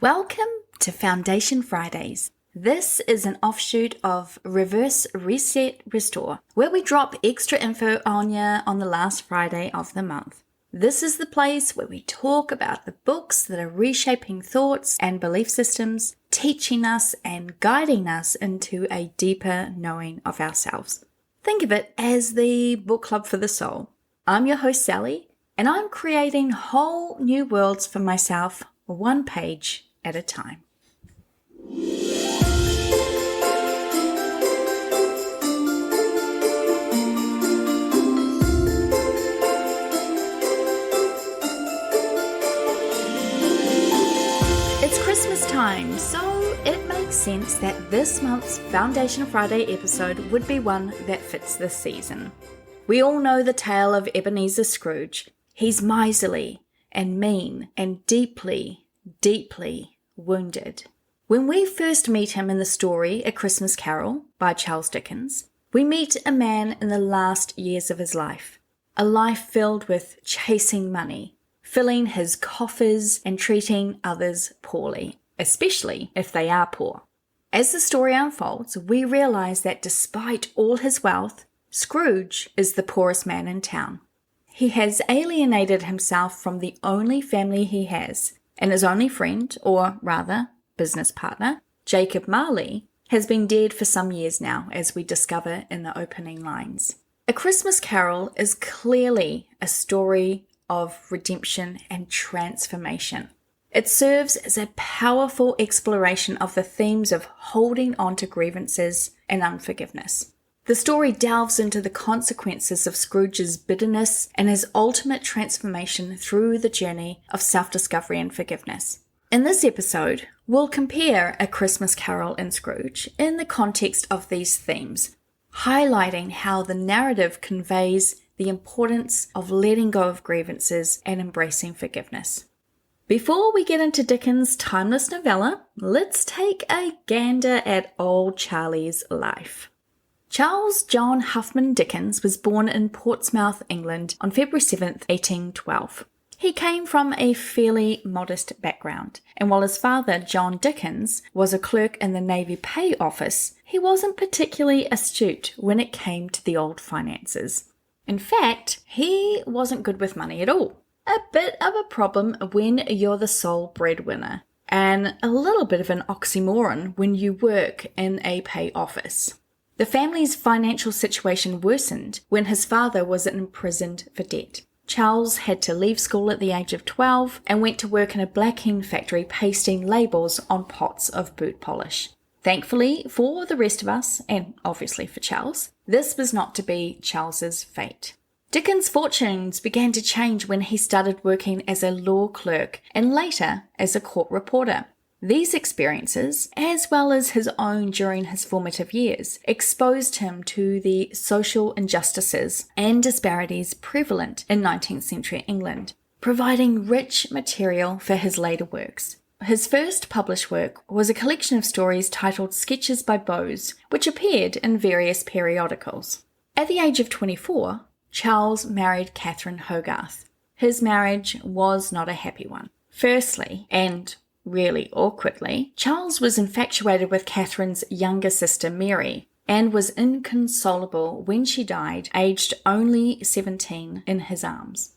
Welcome to Foundation Fridays. This is an offshoot of Reverse Reset Restore, where we drop extra info on you on the last Friday of the month. This is the place where we talk about the books that are reshaping thoughts and belief systems, teaching us and guiding us into a deeper knowing of ourselves. Think of it as the book club for the soul. I'm your host, Sally, and I'm creating whole new worlds for myself, one page at a time. It's Christmas time, so it makes sense that this month's Foundation Friday episode would be one that fits this season. We all know the tale of Ebenezer Scrooge. He's miserly and mean and deeply wounded. When we first meet him in the story A Christmas Carol by Charles Dickens, we meet a man in the last years of his life, a life filled with chasing money, filling his coffers and treating others poorly, especially if they are poor. As the story unfolds, we realize that despite all his wealth, Scrooge is the poorest man in town. He has alienated himself from the only family he has, and his only friend, or rather, business partner, Jacob Marley, has been dead for some years now, as we discover in the opening lines. A Christmas Carol is clearly a story of redemption and transformation. It serves as a powerful exploration of the themes of holding on to grievances and unforgiveness. The story delves into the consequences of Scrooge's bitterness and his ultimate transformation through the journey of self-discovery and forgiveness. In this episode, we'll compare A Christmas Carol and Scrooge in the context of these themes, highlighting how the narrative conveys the importance of letting go of grievances and embracing forgiveness. Before we get into Dickens' timeless novella, let's take a gander at old Charlie's life. Charles John Huffman Dickens was born in Portsmouth, England on February 7th, 1812. He came from a fairly modest background, and while his father, John Dickens, was a clerk in the Navy Pay Office, he wasn't particularly astute when it came to the old finances. In fact, he wasn't good with money at all. A bit of a problem when you're the sole breadwinner, and a little bit of an oxymoron when you work in a pay office. The family's financial situation worsened when his father was imprisoned for debt. Charles had to leave school at the age of 12 and went to work in a blacking factory pasting labels on pots of boot polish. Thankfully for the rest of us, and obviously for Charles, this was not to be Charles's fate. Dickens' fortunes began to change when he started working as a law clerk and later as a court reporter. These experiences, as well as his own during his formative years, exposed him to the social injustices and disparities prevalent in 19th century England, providing rich material for his later works. His first published work was a collection of stories titled Sketches by Boz, which appeared in various periodicals. At the age of 24, Charles married Catherine Hogarth. His marriage was not a happy one. Firstly, and really awkwardly, Charles was infatuated with Catherine's younger sister Mary and was inconsolable when she died, aged only 17, in his arms.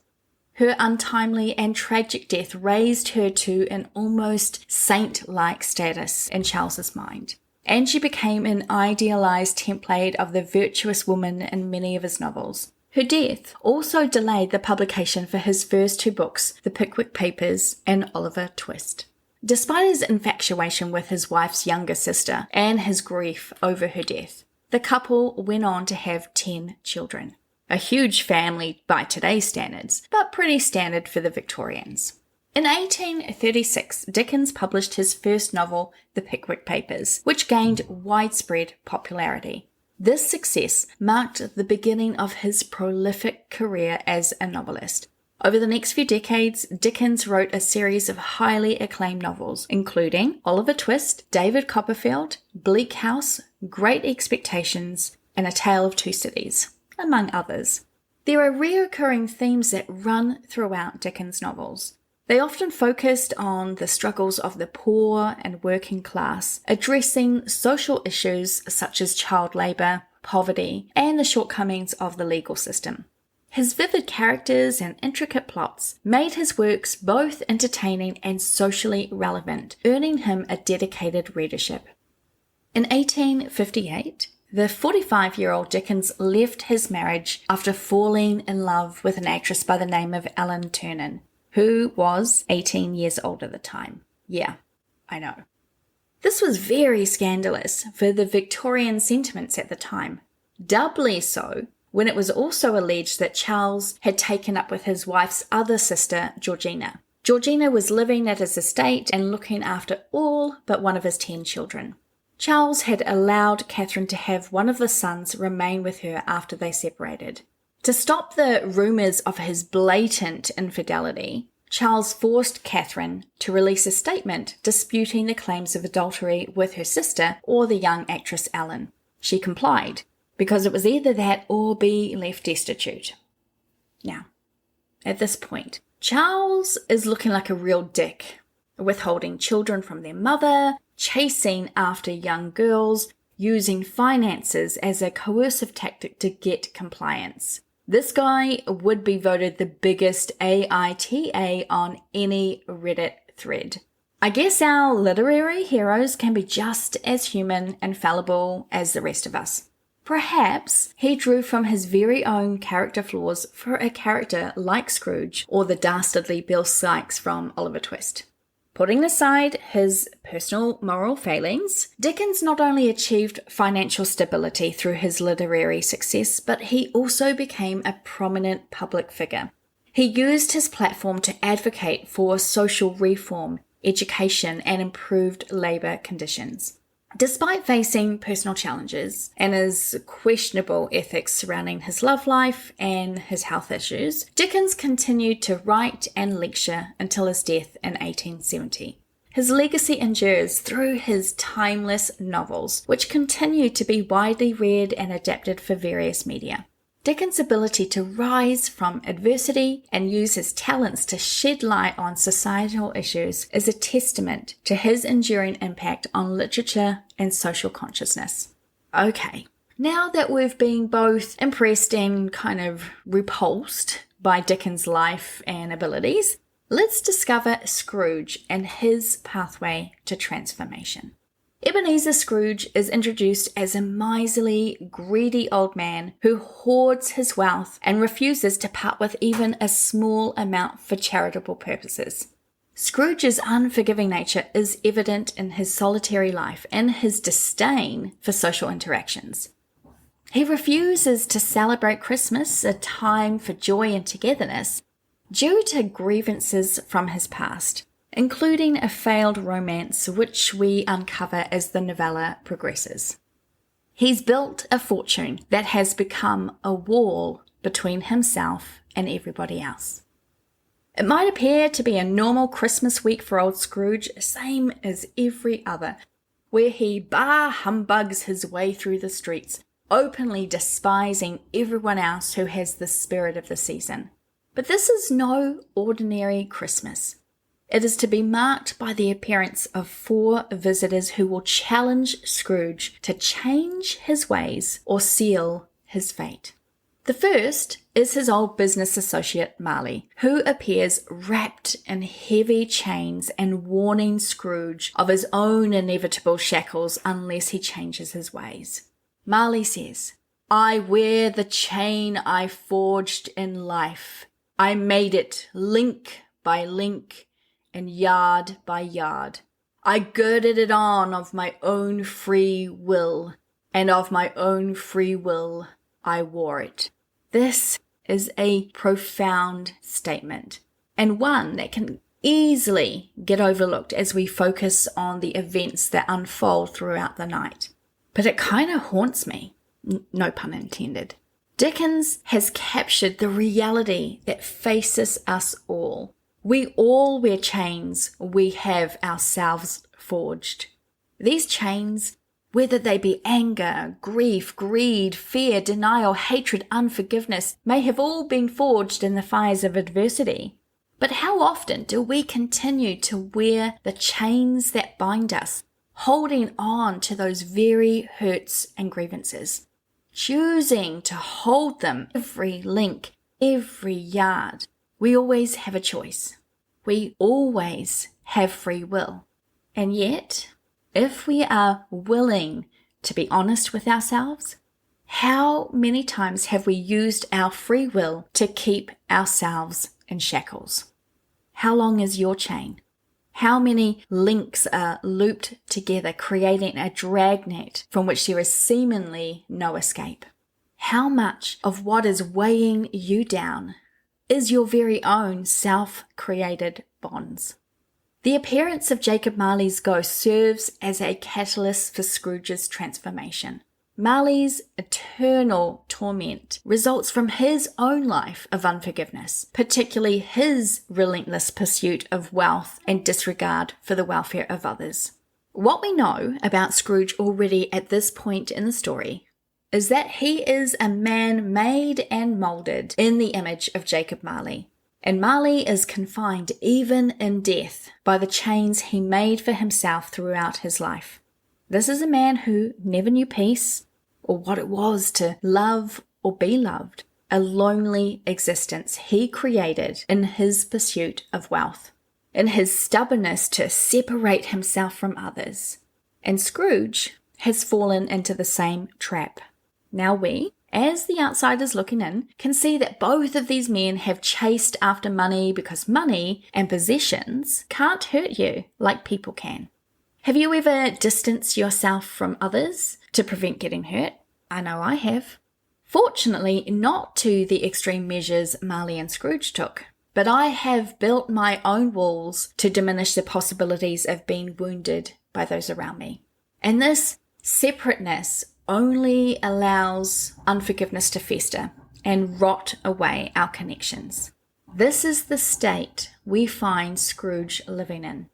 Her untimely and tragic death raised her to an almost saint-like status in Charles's mind, and she became an idealized template of the virtuous woman in many of his novels. Her death also delayed the publication for his first two books, The Pickwick Papers and Oliver Twist. Despite his infatuation with his wife's younger sister and his grief over her death, the couple went on to have 10 children. A huge family by today's standards, but pretty standard for the Victorians. In 1836, Dickens published his first novel, The Pickwick Papers, which gained widespread popularity. This success marked the beginning of his prolific career as a novelist. Over the next few decades, Dickens wrote a series of highly acclaimed novels, including Oliver Twist, David Copperfield, Bleak House, Great Expectations, and A Tale of Two Cities, among others. There are recurring themes that run throughout Dickens' novels. They often focused on the struggles of the poor and working class, addressing social issues such as child labour, poverty, and the shortcomings of the legal system. His vivid characters and intricate plots made his works both entertaining and socially relevant, earning him a dedicated readership. In 1858, the 45-year-old Dickens left his marriage after falling in love with an actress by the name of Ellen Ternan, who was 18 years old at the time. Yeah, I know. This was very scandalous for the Victorian sentiments at the time, doubly so when it was also alleged that Charles had taken up with his wife's other sister, Georgina. Georgina was living at his estate and looking after all but one of his 10 children. Charles had allowed Catherine to have one of the sons remain with her after they separated. To stop the rumours of his blatant infidelity, Charles forced Catherine to release a statement disputing the claims of adultery with her sister or the young actress Ellen. She complied, because it was either that or be left destitute. Now, at this point, Charles is looking like a real dick, withholding children from their mother, chasing after young girls, using finances as a coercive tactic to get compliance. This guy would be voted the biggest AITA on any Reddit thread. I guess our literary heroes can be just as human and fallible as the rest of us. Perhaps he drew from his very own character flaws for a character like Scrooge or the dastardly Bill Sikes from Oliver Twist. Putting aside his personal moral failings, Dickens not only achieved financial stability through his literary success, but he also became a prominent public figure. He used his platform to advocate for social reform, education, and improved labour conditions. Despite facing personal challenges and his questionable ethics surrounding his love life and his health issues, Dickens continued to write and lecture until his death in 1870. His legacy endures through his timeless novels, which continue to be widely read and adapted for various media. Dickens' ability to rise from adversity and use his talents to shed light on societal issues is a testament to his enduring impact on literature and social consciousness. Okay, now that we've been both impressed and kind of repulsed by Dickens' life and abilities, let's discover Scrooge and his pathway to transformation. Ebenezer Scrooge is introduced as a miserly, greedy old man who hoards his wealth and refuses to part with even a small amount for charitable purposes. Scrooge's unforgiving nature is evident in his solitary life and his disdain for social interactions. He refuses to celebrate Christmas, a time for joy and togetherness, due to grievances from his past, including a failed romance which we uncover as the novella progresses. He's built a fortune that has become a wall between himself and everybody else. It might appear to be a normal Christmas week for old Scrooge, same as every other, where he humbugs his way through the streets, openly despising everyone else who has the spirit of the season. But this is no ordinary Christmas. It is to be marked by the appearance of 4 visitors who will challenge Scrooge to change his ways or seal his fate. The first is his old business associate Marley, who appears wrapped in heavy chains and warning Scrooge of his own inevitable shackles unless he changes his ways. Marley says, "I wear the chain I forged in life. I made it link by link and yard by yard. I girded it on of my own free will, and of my own free will I wore it." This is a profound statement, and one that can easily get overlooked as we focus on the events that unfold throughout the night. But it kind of haunts me, no pun intended. Dickens has captured the reality that faces us all. We all wear chains we have ourselves forged. These chains, whether they be anger, grief, greed, fear, denial, hatred, unforgiveness, may have all been forged in the fires of adversity. But how often do we continue to wear the chains that bind us, holding on to those very hurts and grievances, choosing to hold them every link, every yard? We always have a choice. We always have free will. And yet, if we are willing to be honest with ourselves, how many times have we used our free will to keep ourselves in shackles? How long is your chain? How many links are looped together, creating a dragnet from which there is seemingly no escape? How much of what is weighing you down is your very own self-created bonds? The appearance of Jacob Marley's ghost serves as a catalyst for Scrooge's transformation. Marley's eternal torment results from his own life of unforgiveness, particularly his relentless pursuit of wealth and disregard for the welfare of others. What we know about Scrooge already at this point in the story is that he is a man made and moulded in the image of Jacob Marley. And Marley is confined even in death by the chains he made for himself throughout his life. This is a man who never knew peace or what it was to love or be loved, a lonely existence he created in his pursuit of wealth, in his stubbornness to separate himself from others. And Scrooge has fallen into the same trap. Now we, as the outsiders looking in, can see that both of these men have chased after money because money and possessions can't hurt you like people can. Have you ever distanced yourself from others to prevent getting hurt? I know I have. Fortunately, not to the extreme measures Marley and Scrooge took, but I have built my own walls to diminish the possibilities of being wounded by those around me. And this separateness only allows unforgiveness to fester and rot away our connections. This is the state we find Scrooge living in.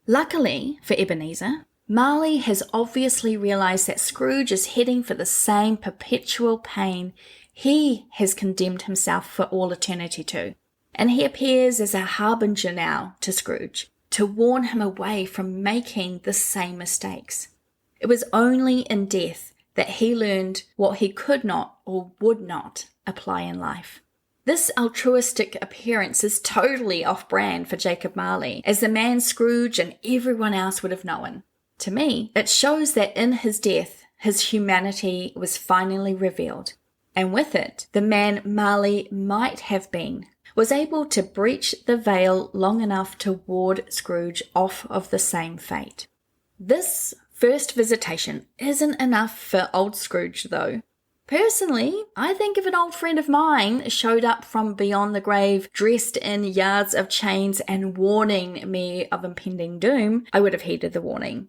Luckily for Ebenezer, Marley has obviously realized that Scrooge is heading for the same perpetual pain he has condemned himself for all eternity to, and he appears as a harbinger now to Scrooge to warn him away from making the same mistakes. It was only in death that he learned what he could not or would not apply in life. This altruistic appearance is totally off-brand for Jacob Marley, as the man Scrooge and everyone else would have known. To me, it shows that in his death, his humanity was finally revealed, and with it, the man Marley might have been was able to breach the veil long enough to ward Scrooge off of the same fate. This first visitation isn't enough for old Scrooge, though. Personally, I think if an old friend of mine showed up from beyond the grave dressed in yards of chains and warning me of impending doom, I would have heeded the warning.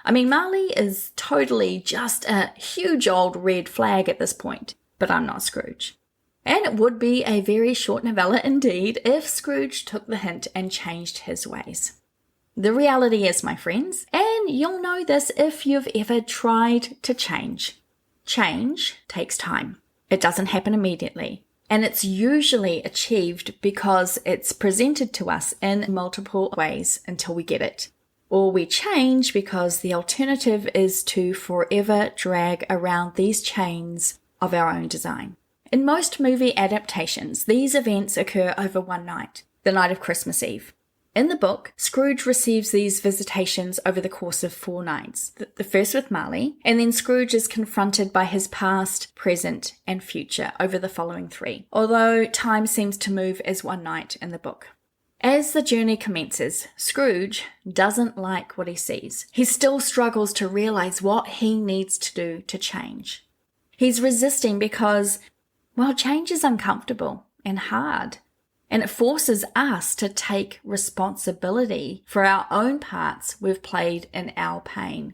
I mean, Marley is totally just a huge old red flag at this point, but I'm not Scrooge. And it would be a very short novella indeed if Scrooge took the hint and changed his ways. The reality is, my friends, and you'll know this if you've ever tried to change. Change takes time. It doesn't happen immediately. And it's usually achieved because it's presented to us in multiple ways until we get it. Or we change because the alternative is to forever drag around these chains of our own design. In most movie adaptations, these events occur over one night, the night of Christmas Eve. In the book, Scrooge receives these visitations over the course of 4 nights, the first with Marley, and then Scrooge is confronted by his past, present, and future over the following 3, although time seems to move as one night in the book. As the journey commences, Scrooge doesn't like what he sees. He still struggles to realize what he needs to do to change. He's resisting because, well, change is uncomfortable and hard. And it forces us to take responsibility for our own parts we've played in our pain.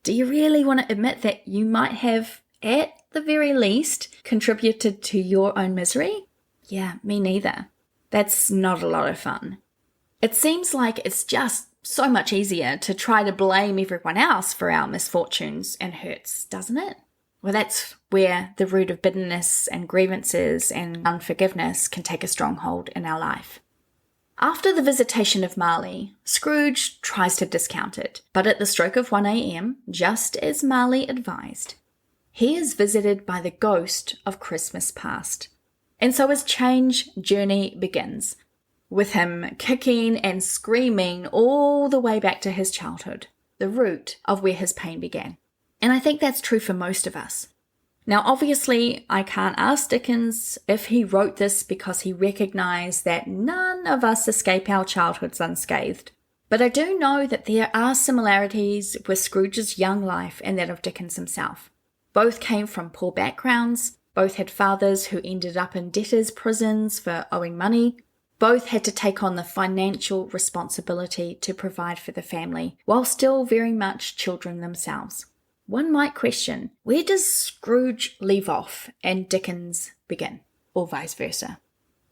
Do you really want to admit that you might have, at the very least, contributed to your own misery? Yeah, me neither. That's not a lot of fun. It seems like it's just so much easier to try to blame everyone else for our misfortunes and hurts, doesn't it? Well, that's where the root of bitterness and grievances and unforgiveness can take a stronghold in our life. After the visitation of Marley, Scrooge tries to discount it, but at the stroke of 1 a.m., just as Marley advised, he is visited by the ghost of Christmas past. And so his change journey begins, with him kicking and screaming all the way back to his childhood, the root of where his pain began. And I think that's true for most of us. Now, obviously, I can't ask Dickens if he wrote this because he recognized that none of us escape our childhoods unscathed. But I do know that there are similarities with Scrooge's young life and that of Dickens himself. Both came from poor backgrounds, both had fathers who ended up in debtors' prisons for owing money, both had to take on the financial responsibility to provide for the family, while still very much children themselves. One might question, where does Scrooge leave off and Dickens begin, or vice versa?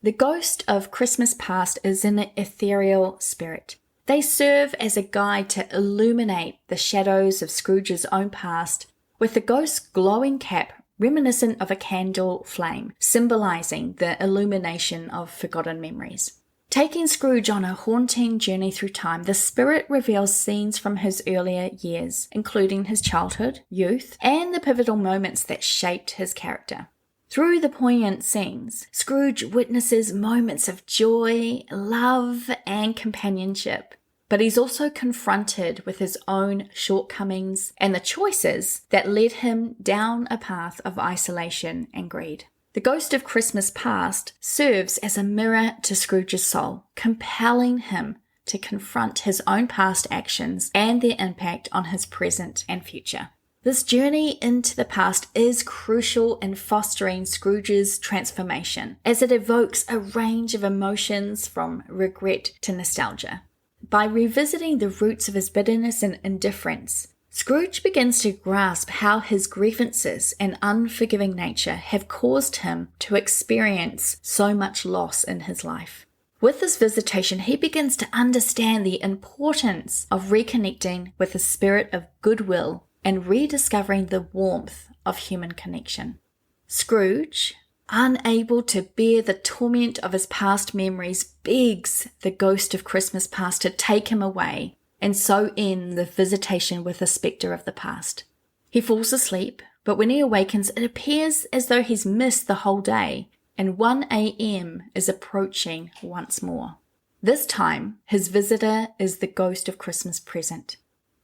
The ghost of Christmas past is an ethereal spirit. They serve as a guide to illuminate the shadows of Scrooge's own past, with the ghost's glowing cap reminiscent of a candle flame, symbolizing the illumination of forgotten memories. Taking Scrooge on a haunting journey through time, the spirit reveals scenes from his earlier years, including his childhood, youth, and the pivotal moments that shaped his character. Through the poignant scenes, Scrooge witnesses moments of joy, love, and companionship. But he's also confronted with his own shortcomings and the choices that led him down a path of isolation and greed. The ghost of Christmas past serves as a mirror to Scrooge's soul, compelling him to confront his own past actions and their impact on his present and future. This journey into the past is crucial in fostering Scrooge's transformation, as it evokes a range of emotions from regret to nostalgia. By revisiting the roots of his bitterness and indifference, Scrooge begins to grasp how his grievances and unforgiving nature have caused him to experience so much loss in his life. With this visitation, he begins to understand the importance of reconnecting with a spirit of goodwill and rediscovering the warmth of human connection. Scrooge, unable to bear the torment of his past memories, begs the ghost of Christmas past to take him away, and so end the visitation with the spectre of the past. He falls asleep, but when he awakens, it appears as though he's missed the whole day, and 1 a.m. is approaching once more. This time, his visitor is the ghost of Christmas present.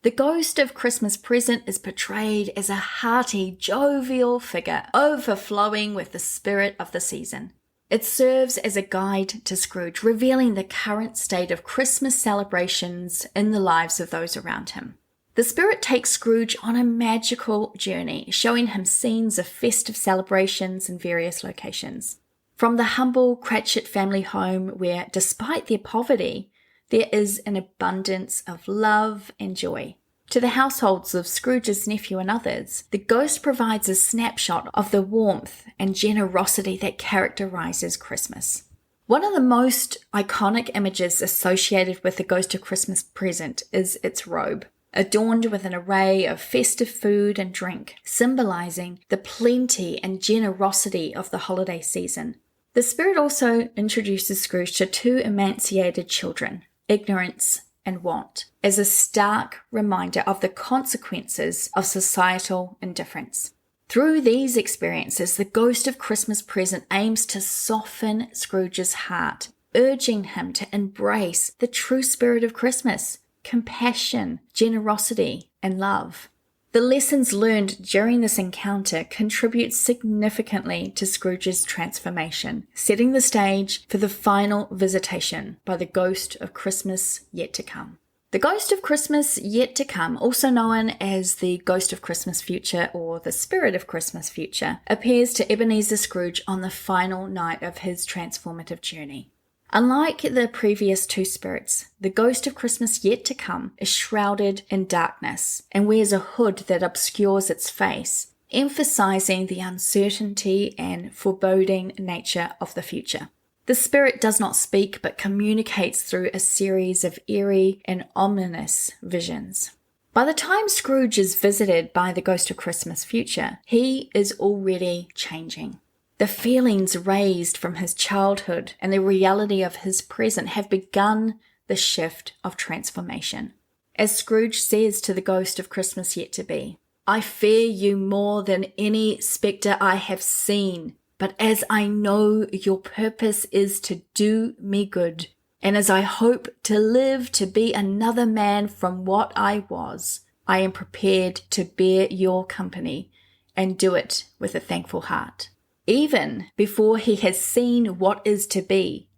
The ghost of Christmas present is portrayed as a hearty, jovial figure, overflowing with the spirit of the season. It serves as a guide to Scrooge, revealing the current state of Christmas celebrations in the lives of those around him. The spirit takes Scrooge on a magical journey, showing him scenes of festive celebrations in various locations. From the humble Cratchit family home where, despite their poverty, there is an abundance of love and joy, to the households of Scrooge's nephew and others, the ghost provides a snapshot of the warmth and generosity that characterizes Christmas. One of the most iconic images associated with the ghost of Christmas present is its robe, adorned with an array of festive food and drink, symbolizing the plenty and generosity of the holiday season. The spirit also introduces Scrooge to two emaciated children, ignorance and want, as a stark reminder of the consequences of societal indifference. Through these experiences, the ghost of Christmas present aims to soften Scrooge's heart, urging him to embrace the true spirit of Christmas, compassion, generosity, and love. The lessons learned during this encounter contribute significantly to Scrooge's transformation, setting the stage for the final visitation by the ghost of Christmas yet to come. The ghost of Christmas yet to come, also known as the ghost of Christmas future or the spirit of Christmas future, appears to Ebenezer Scrooge on the final night of his transformative journey. Unlike the previous two spirits, the ghost of Christmas yet to come is shrouded in darkness and wears a hood that obscures its face, emphasizing the uncertainty and foreboding nature of the future. The spirit does not speak but communicates through a series of eerie and ominous visions. By the time Scrooge is visited by the ghost of Christmas future, he is already changing. The feelings raised from his childhood and the reality of his present have begun the shift of transformation. As Scrooge says to the ghost of Christmas yet to be, "I fear you more than any spectre I have seen, but as I know your purpose is to do me good, and as I hope to live to be another man from what I was, I am prepared to bear your company and do it with a thankful heart." Even before he has seen what is to be,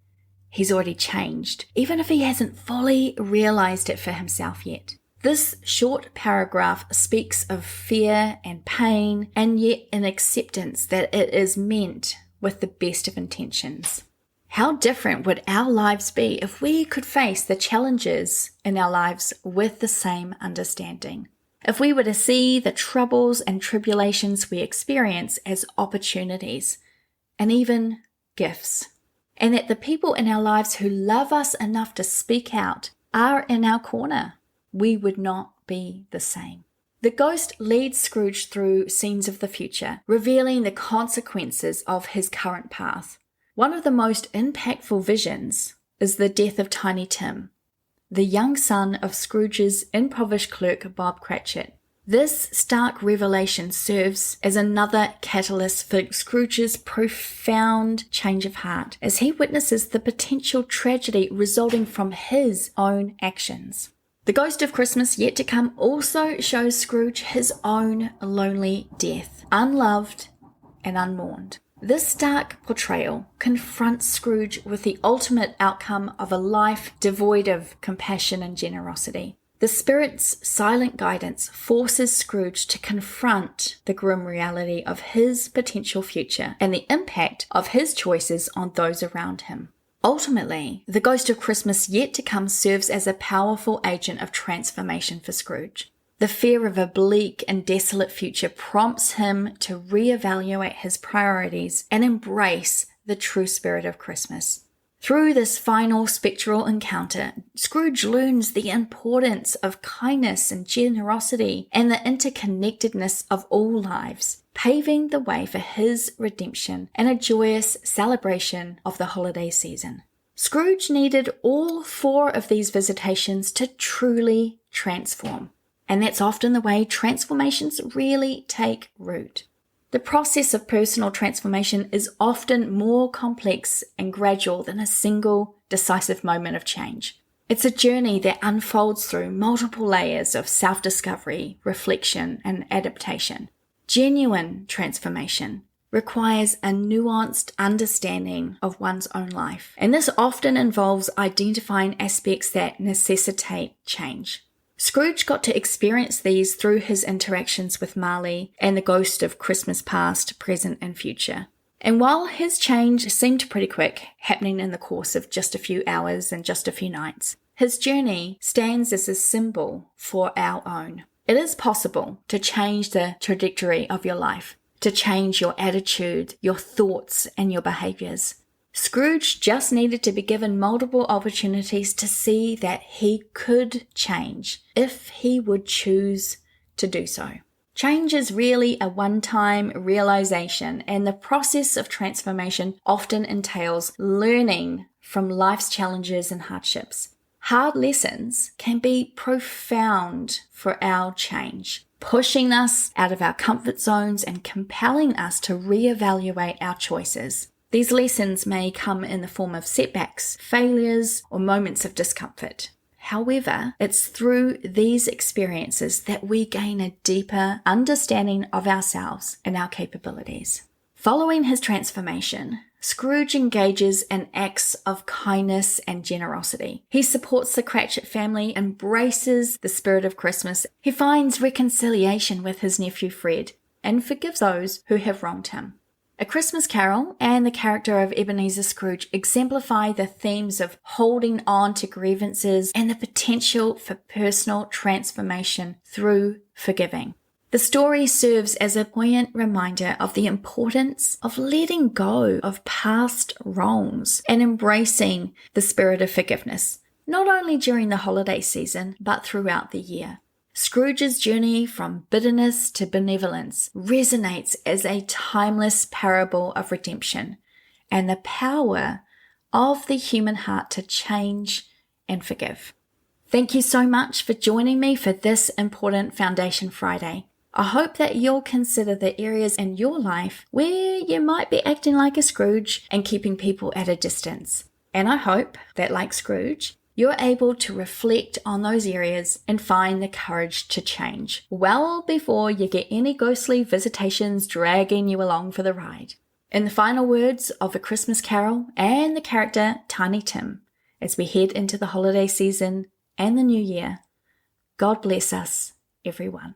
he's already changed, even if he hasn't fully realized it for himself yet. This short paragraph speaks of fear and pain, and yet an acceptance that it is meant with the best of intentions. How different would our lives be if we could face the challenges in our lives with the same understanding? If we were to see the troubles and tribulations we experience as opportunities and even gifts, and that the people in our lives who love us enough to speak out are in our corner, we would not be the same. The ghost leads Scrooge through scenes of the future, revealing the consequences of his current path. One of the most impactful visions is the death of Tiny Tim, the young son of Scrooge's impoverished clerk Bob Cratchit. This stark revelation serves as another catalyst for Scrooge's profound change of heart as he witnesses the potential tragedy resulting from his own actions. The Ghost of Christmas Yet to Come also shows Scrooge his own lonely death, unloved and unmourned. This stark portrayal confronts Scrooge with the ultimate outcome of a life devoid of compassion and generosity. The Spirit's silent guidance forces Scrooge to confront the grim reality of his potential future and the impact of his choices on those around him. Ultimately, the Ghost of Christmas Yet to Come serves as a powerful agent of transformation for Scrooge. The fear of a bleak and desolate future prompts him to reevaluate his priorities and embrace the true spirit of Christmas. Through this final spectral encounter, Scrooge learns the importance of kindness and generosity and the interconnectedness of all lives, paving the way for his redemption and a joyous celebration of the holiday season. Scrooge needed all four of these visitations to truly transform. And that's often the way transformations really take root. The process of personal transformation is often more complex and gradual than a single decisive moment of change. It's a journey that unfolds through multiple layers of self-discovery, reflection, and adaptation. Genuine transformation requires a nuanced understanding of one's own life, and this often involves identifying aspects that necessitate change. Scrooge got to experience these through his interactions with Marley and the ghost of Christmas past, present, and future. And while his change seemed pretty quick, happening in the course of just a few hours and just a few nights, his journey stands as a symbol for our own. It is possible to change the trajectory of your life, to change your attitude, your thoughts, and your behaviors. Scrooge just needed to be given multiple opportunities to see that he could change if he would choose to do so. Change is really a one-time realization, and the process of transformation often entails learning from life's challenges and hardships. Hard lessons can be profound for our change, pushing us out of our comfort zones and compelling us to reevaluate our choices. These lessons may come in the form of setbacks, failures, or moments of discomfort. However, it's through these experiences that we gain a deeper understanding of ourselves and our capabilities. Following his transformation, Scrooge engages in acts of kindness and generosity. He supports the Cratchit family, embraces the spirit of Christmas. He finds reconciliation with his nephew Fred, and forgives those who have wronged him. A Christmas Carol and the character of Ebenezer Scrooge exemplify the themes of holding on to grievances and the potential for personal transformation through forgiving. The story serves as a poignant reminder of the importance of letting go of past wrongs and embracing the spirit of forgiveness, not only during the holiday season, but throughout the year. Scrooge's journey from bitterness to benevolence resonates as a timeless parable of redemption and the power of the human heart to change and forgive. Thank you so much for joining me for this important Foundation Friday. I hope that you'll consider the areas in your life where you might be acting like a Scrooge and keeping people at a distance. And I hope that, like Scrooge, you're able to reflect on those areas and find the courage to change well before you get any ghostly visitations dragging you along for the ride. In the final words of A Christmas Carol and the character Tiny Tim, as we head into the holiday season and the new year, God bless us, everyone.